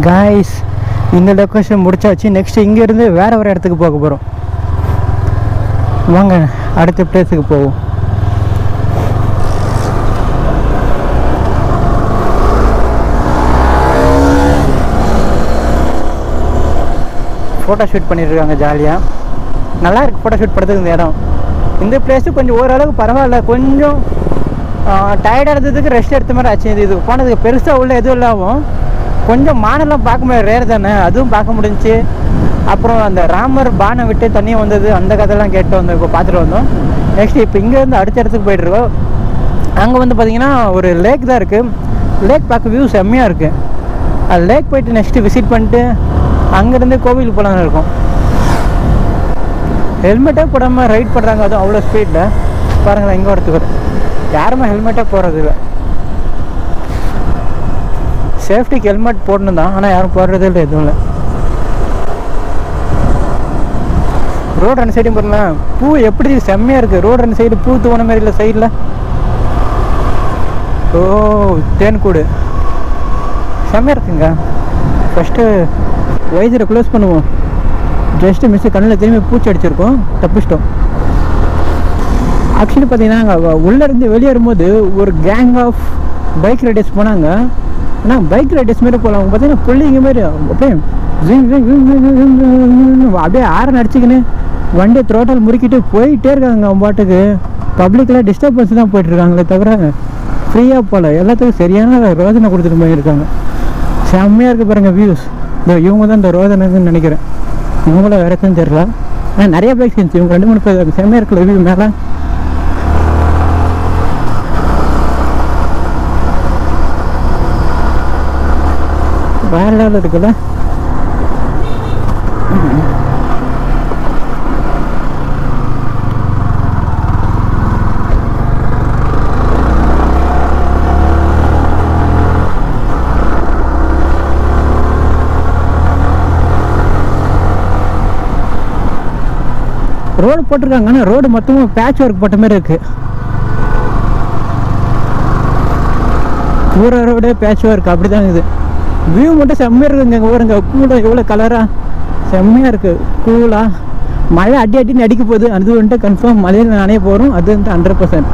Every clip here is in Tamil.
காய்ஸ், இந்த லொக்கேஷன் முடிச்சாச்சு. நெக்ஸ்ட் இங்கேருந்து வேற ஒரு இடத்துக்கு போக போகிறோம். வாங்க அடுத்த பிளேஸுக்கு போவோம். ஃபோட்டோ ஷூட் பண்ணியிருக்காங்க ஜாலியாக. நல்லா இருக்குது ஃபோட்டோ ஷூட் பண்ணுறதுக்கு இந்த இடம். இந்த பிளேஸு கொஞ்சம் ஓரளவுக்கு பரவாயில்ல. கொஞ்சம் டயர்டாக இருந்ததுக்கு ரெஸ்ட் எடுத்த மாதிரி ஆச்சு. இது போனதுக்கு பெருசாக உள்ள எதுவும் இல்லாமல் கொஞ்சம் மானெல்லாம் பார்க்க முடியாது, ரேர் தானே, அதுவும் பார்க்க முடிஞ்சிச்சு. அப்புறம் அந்த ராமர் பானை விட்டு தண்ணியை வந்தது, அந்த கதையெல்லாம் கேட்டு வந்தோம், இப்போ பார்த்துட்டு வந்தோம். நெக்ஸ்ட் இப்போ இங்கேருந்து அடுத்த இடத்துக்கு போய்ட்டுருக்கோம். அங்கே வந்து பார்த்திங்கன்னா ஒரு லேக் தான் இருக்குது. லேக் பார்க்க வியூ செம்மையாக இருக்குது. அது லேக் போய்ட்டு நெக்ஸ்ட்டு விசிட் பண்ணிட்டு அங்கேருந்து கோவிலுக்கு போகலான்னு இருக்கும். ஹெல்மெட்டே போடாமல் ரைட் பண்ணுறாங்க, அதுவும் அவ்வளோ ஸ்பீடில். பாருங்களேன், இங்கே ஒருத்தர் யாருமே ஹெல்மெட்டே போடுறது இல்லை. சேஃப்டிக்கு ஹெல்மெட் போடணும் தான், ஆனால் யாரும் போடுறதே இல்லை, எதுவும் இல்லை. ரோடு ரெண்டு சைடும் பாருங்களேன், பூ எப்படி செம்மையாக இருக்குது. ரோடு ரெண்டு சைடு பூ தூவன மாதிரி இல்லை சைடில். ஓ, தேன்கூடு செம்மையாக இருக்குங்க. ஃபஸ்ட்டு வைசரை க்ளோஸ் பண்ணுவோம். ஜஸ்ட்டு மிஸ்ஸு கண்ணில் திரும்பி பூச்சி அடிச்சிருக்கோம், தப்பிச்சிட்டோம். ஆக்சுவலி பார்த்தீங்கன்னா அங்கே உள்ளேருந்து வெளியேறும்போது ஒரு கேங் ஆஃப் பைக் ரைடர்ஸ் போனாங்க. ஆனால் பைக் ரைடர்ஸ் மாரி போகலாம். அவங்க பார்த்தீங்கன்னா பிள்ளைங்க மாரி அப்படியே அப்படியே ஆரன் அடிச்சுக்கின்னு வண்டியை த்ரோட்டால் முறுக்கிட்டு போயிட்டே இருக்காங்க. அவங்க பாட்டுக்கு பப்ளிக்கில் டிஸ்டர்பன்ஸ் தான் போயிட்டுருக்காங்களே தவிர ஃப்ரீயாக போகல. எல்லாத்துக்கும் சரியான ரோதனை கொடுத்துட்டு போயிருக்காங்க. செம்மையாக இருக்குது பாருங்கள் வியூஸ். இந்த இவங்க தான் இந்த ரோதனைன்னு நினைக்கிறேன். இவங்கள வேற எதுவும் தெரியல. ஆனால் நிறைய பைக் இருந்துச்சு. இவங்க 2-3 பேர் செம்மையாக இருக்குல்ல வியூ மேலே. வேற லெவலில் இருக்குல்ல. ரோடு போட்டிருக்காங்க, ஆனால் ரோடு மொத்தமாக பேட்ச் ஒர்க் போட்ட மாதிரி இருக்குது. பூரா ரோடு பேட்ச் ஒர்க் அப்படி தான் இருக்குது. வியூ மட்டும் செம்மையாக இருக்குங்க. இங்கே பாருங்க, கூலாக எவ்வளோ கலராக செம்மையாக இருக்குது. கூலாக மழை அடி அடின்னு அடிக்க போகுது. அது வந்துட்டு கன்ஃபார்ம் மழையில் நனைய போகிறோம். அது வந்து 100%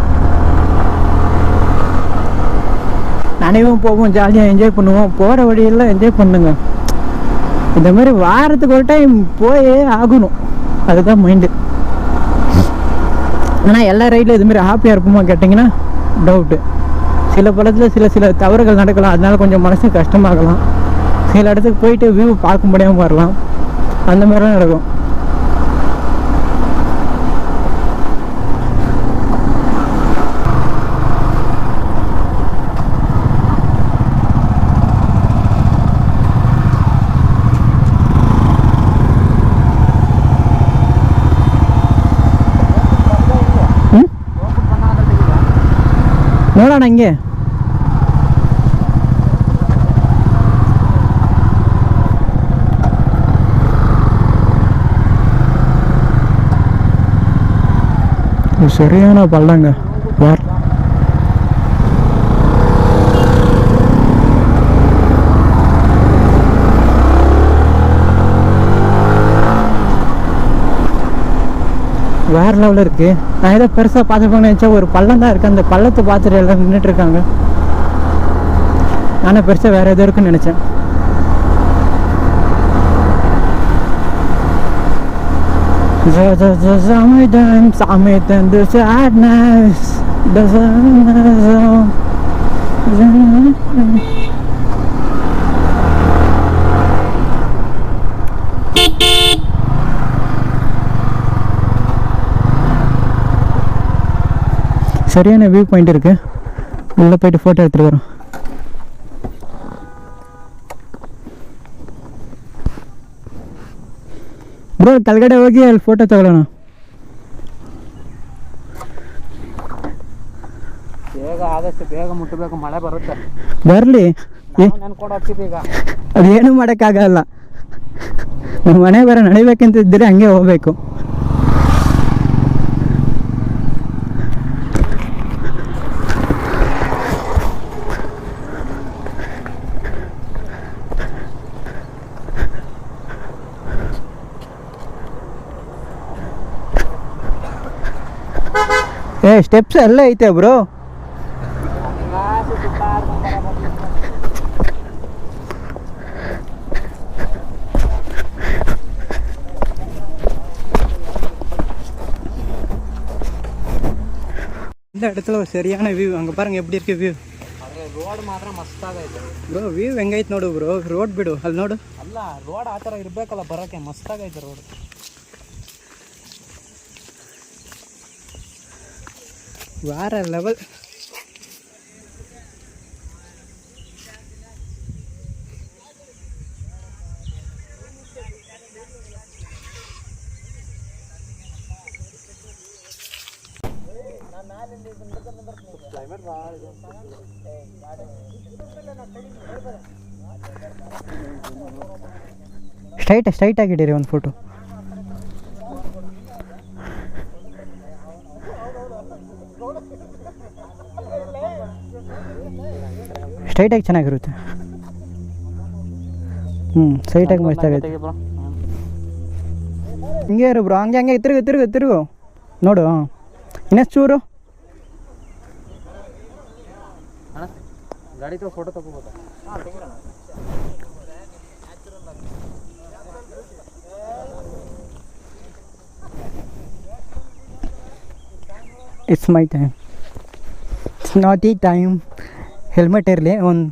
நனைவும் போவோம், ஜாலியாக என்ஜாய் பண்ணுவோம். போகிற வழியெல்லாம் என்ஜாய் பண்ணுங்க. இந்த மாதிரி வாரத்துக்கு ஒரு டைம் போயே ஆகணும், அதுதான் மைண்டு. ஆனால் எல்லா ரைடில் இதுமாரி ஹாப்பியாக இருப்போமா கேட்டிங்கன்னா டவுட்டு. சில படத்தில் சில தவறுகள் நடக்கலாம், அதனால கொஞ்சம் மனசு கஷ்டமாகலாம். சில இடத்துக்கு போயிட்டு வியூ பார்க்க முடியாமல் வரலாம், அந்த மாதிரிலாம் நடக்கும். ನೋಡೋಣ ಹಂಗೆ. சரியான பள்ளங்க. வார் வேறு லெவலில் இருக்குது. நான் ஏதோ பெருசாக பார்த்துருப்பேன்னு நினச்சா ஒரு பள்ளம் தான் இருக்குது. அந்த பள்ளத்தை பார்த்துட்டு எல்லாம் நின்றுட்டுருக்காங்க. ஆனால் பெருசாக வேறு எதோ இருக்குன்னு நினச்சேன். சரியான வியூ பாயிண்ட் இருக்குது. உள்ளே போய்ட்டு ஃபோட்டோ எடுத்துகிட்டு வரோம். ಬ್ರೋ ಕೆಳಗಡೆ ಹೋಗಿ ಅಲ್ಲಿ ಫೋಟೋ ತಗೊಳ್ಳೋಣ. ಬೇಗ ಆದಷ್ಟು ಬೇಗ ಮುಟ್ಟಬೇಕು, ಮಳೆ ಬರುತ್ತೆ. ಬರಲಿ, ಅದೇನು ಮಾಡೋಕ್ಕಾಗಲ್ಲ. ನಮ್ಮ ಮನೆ ಬರೋ ನಡಿಬೇಕಂತ ಇದ್ದರೆ ಹಂಗೆ ಹೋಗ್ಬೇಕು. ಸ್ಟೆಪ್ಸ್ ಎಲ್ಲ ಐತೆ ಬ್ರೋ. இந்த இடத்துல ஒரு சரியான வியூ. அங்கே பாருங்க எப்படி இருக்கு வியூ. ರೋಡ್ ಮಾತ್ರ ಮಸ್ತಾಗೈತೆ ಬ್ರೋ. ವ್ಯೂ ಹೆಂಗೈತೆ ನೋಡು ಬ್ರೋ. ರೋಡ್ ಬಿಡು, ಅಲ್ಲಿ ನೋಡು. ಅಲ್ಲ ರೋಡ್ ಆ ಥರ ಇರಬೇಕಲ್ಲ ಬರೋಕ್ಕೆ. ಮಸ್ತಾಗೈತೆ ರೋಡ್. வேற லெவல். ಸ್ಟ್ರೈಟ್ ಆಗಿದ್ದೀರಿ ಒಂದು ಫೋಟೋ. ಸ್ಟ್ರೈಟಾಗಿ ಚೆನ್ನಾಗಿರುತ್ತೆ. ಸ್ಟ್ರೈಟಾಗಿ ಮಸ್ತ್ ಆಗೈತೆ. ಹಿಂಗೆ ಇರು ಬ್ರೋ. ಹಂಗೆ ತಿರುಗು ನೋಡು. ಇನ್ನೆಷ್ಟು ಚೂರು ಗಾಡಿ ಫೋಟೋ ತಗೋಬೋದಾ? It's my time. It's not ಈ ಟೈಮ್. ಹೆಲ್ಮೆಟ್ ಇರಲಿ ಒಂದು.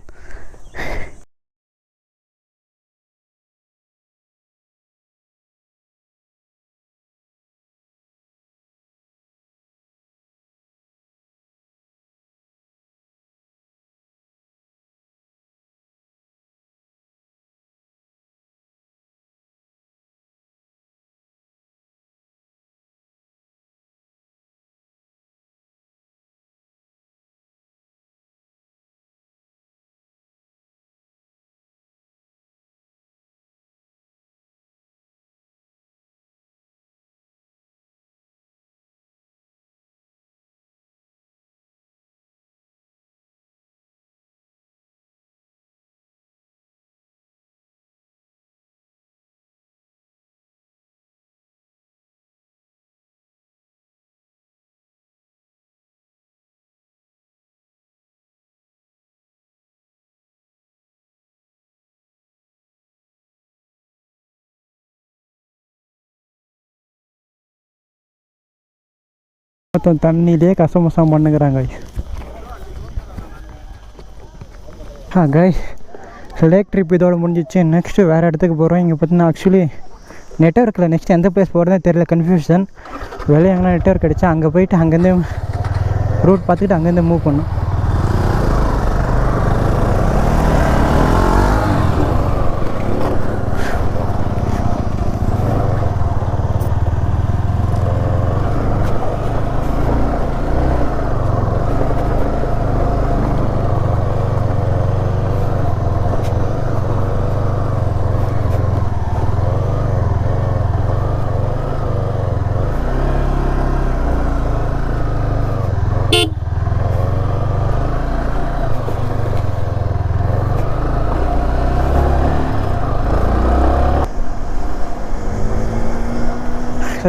மொத்தம் தண்ணியிலே கசமசம் பண்ணுங்கிறாங்க. கைஸ், லேக் ட்ரிப் இதோட முடிஞ்சிச்சு. நெக்ஸ்ட்டு வேறு இடத்துக்கு போகிறோம். இங்கே பார்த்தீங்கன்னா ஆக்சுவலி நெட்ஒர்க்கில் நெக்ஸ்ட் எந்த பிளேஸ் போகிறதே தெரியல. கன்ஃபியூஷன். வெளியே எங்கன்னா நெட்ஒர்க் கிடச்சா அங்கே போயிட்டு அங்கேருந்து ரூட் பார்த்துக்கிட்டு அங்கேருந்து மூவ் பண்ணோம்.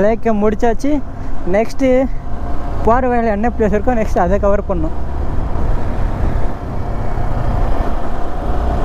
லேக்கை முடிச்சாச்சு. நெக்ஸ்ட்டு போகிற வேலை என்ன பிளேஸ் இருக்கோ நெக்ஸ்ட் அதை கவர் பண்ணோம்.